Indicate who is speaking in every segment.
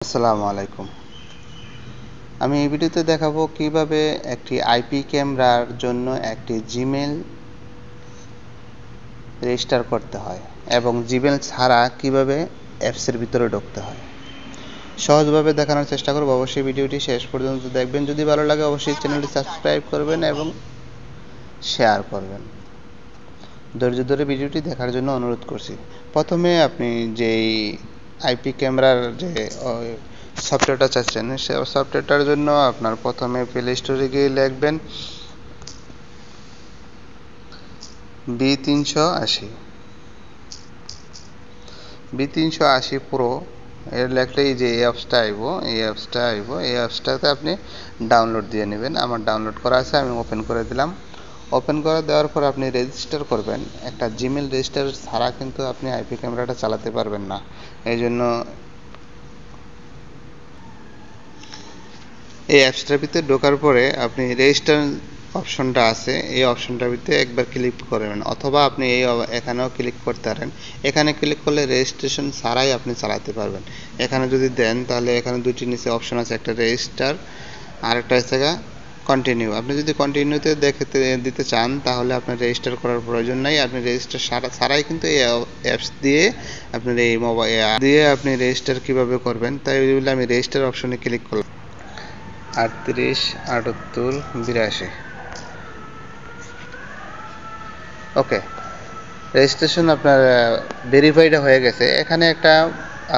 Speaker 1: আসসালামু আলাইকুম। আমি এই ভিডিওতে দেখাবো কিভাবে একটি আইপি ক্যামেরার জন্য একটি জিমেইল রেজিস্টার করতে হয় এবং জিমেইল ছাড়া কিভাবে অ্যাপসের ভিতরে ঢুকতে হয়। সহজভাবে দেখানোর চেষ্টা করব। অবশ্যই ভিডিওটি শেষ পর্যন্ত দেখবেন। যদি ভালো লাগে অবশ্যই চ্যানেলটি সাবস্ক্রাইব করবেন এবং শেয়ার করবেন। ধৈর্য ধরে ভিডিওটি দেখার জন্য অনুরোধ করছি। প্রথমে আপনি যেই আইপি ক্যামেরার যে সফটওয়্যারটা চাচ্ছেন সে সফটওয়্যারটার জন্য আপনার প্রথমে প্লে স্টোরে গিয়ে লিখবেন B380 প্রো এর লেখলেই যে এই অ্যাপসটাতে আপনি ডাউনলোড দিয়ে নেবেন। আমার ডাউনলোড করা আছে, আমি ওপেন করে দিলাম। ওপেন করে দেওয়ার পর আপনি রেজিস্টার করবেন। একটা জিমেইল রেজিস্টার ছাড়া কিন্তু আপনি আইপি ক্যামেরাটা চালাতে পারবেন না। এই জন্য এই অ্যাপসটার ভিতরে ঢোকার পরে আপনি রেজিস্টার অপশনটা আছে, এই অপশনটার ভিতরে একবার ক্লিক করবেন, অথবা আপনি এখানেও ক্লিক করতে পারেন। এখানে ক্লিক করলে রেজিস্ট্রেশন ছাড়াই আপনি চালাতে পারবেন। এখানে যদি দেন তাহলে এখানে দুটি নিচে অপশন আছে, একটা রেজিস্টার আর একটা হচ্ছে কন্টিনিউ। আপনি যদি কন্টিনিউতে দিতে চান তাহলে আপনার রেজিস্টার করার প্রয়োজন নাই। আপনি রেজিস্টার ছাড়াই কিন্তু এই অ্যাপস দিয়ে আপনার এই মোবাইল দিয়ে আপনি রেজিস্টার কিভাবে করবেন তাই বলে আমি রেজিস্টার অপশনে ক্লিক করলাম। 38 78 82 ওকে, রেজিস্ট্রেশন আপনার ভেরিফাইড হয়ে গেছে। এখানে একটা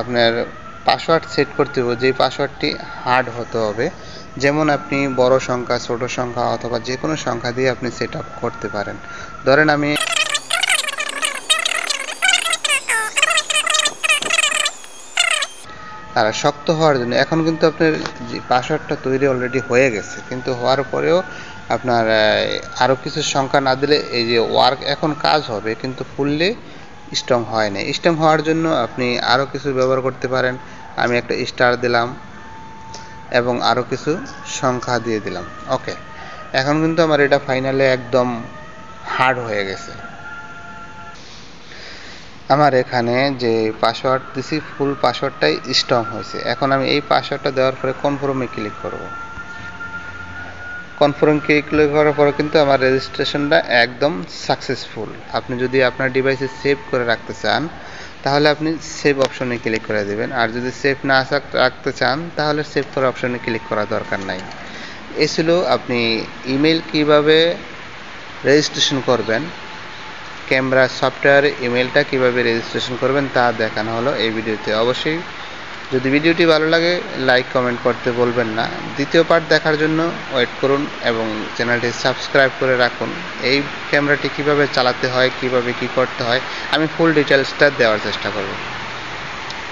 Speaker 1: আপনার পাসওয়ার্ড সেট করতে হবে, যেই পাসওয়ার্ডটি হার্ড হতে হবে। যেমন আপনি বড় সংখ্যা, ছোট সংখ্যা অথবা যে কোনো সংখ্যা দিয়ে আপনি সেট আপ করতে পারেন। ধরেন আমি আর শক্ত হওয়ার জন্য এখন কিন্তু আপনার যে পাসওয়ার্ডটা তৈরি অলরেডি হয়ে গেছে, কিন্তু হওয়ার পরেও আপনার আরও কিছু সংখ্যা না দিলে এই যে ওয়ার্ক এখন কাজ হবে কিন্তু ফুললি স্ট্রং হয় না। স্ট্রং হওয়ার জন্য আপনি আরও কিছু ব্যবহার করতে পারেন। আমি একটা স্টার দিলাম এবং আরও কিছু সংখ্যা দিয়ে দিলাম। ওকে, এখন কিন্তু আমার এটা ফাইনালে একদম হার্ড হয়ে গেছে। আমার এখানে যে পাসওয়ার্ড দিছি ফুল পাসওয়ার্ডটাই স্ট্রং হয়েছে। এখন আমি এই পাসওয়ার্ডটা দেওয়ার পরে কনফার্মে ক্লিক করব। কনফার্ম ক্লিক করার পরে কিন্তু আমার রেজিস্ট্রেশনটা একদম সাকসেসফুল। আপনি যদি আপনার ডিভাইসে সেভ করে রাখতে চান তাহলে আপনি সেভ অপশনে ক্লিক করে দেবেন, আর যদি সেভ না রাখতে চান তাহলে সেভ করার অপশনে ক্লিক করার দরকার নাই। এ ছিল আপনি ইমেল কিভাবে রেজিস্ট্রেশন করবেন, ক্যামেরা সফটওয়্যার ইমেলটা কিভাবে রেজিস্ট্রেশন করবেন তা দেখানো হলো এই ভিডিওতে। অবশ্যই যদি ভিডিওটি ভালো লাগে লাইক কমেন্ট করতে বলবেন না। দ্বিতীয় পার্ট দেখার জন্য ওয়েট করুন এবং চ্যানেলটি সাবস্ক্রাইব করে রাখুন। এই ক্যামেরাটি কিভাবে চালাতে হয়, কিভাবে কি করতে হয় আমি ফুল ডিটেলসটা দেওয়ার চেষ্টা করব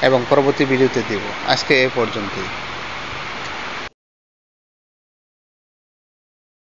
Speaker 1: এবং পরবর্তী ভিডিওতে দেব। আজকে এ পর্যন্তই।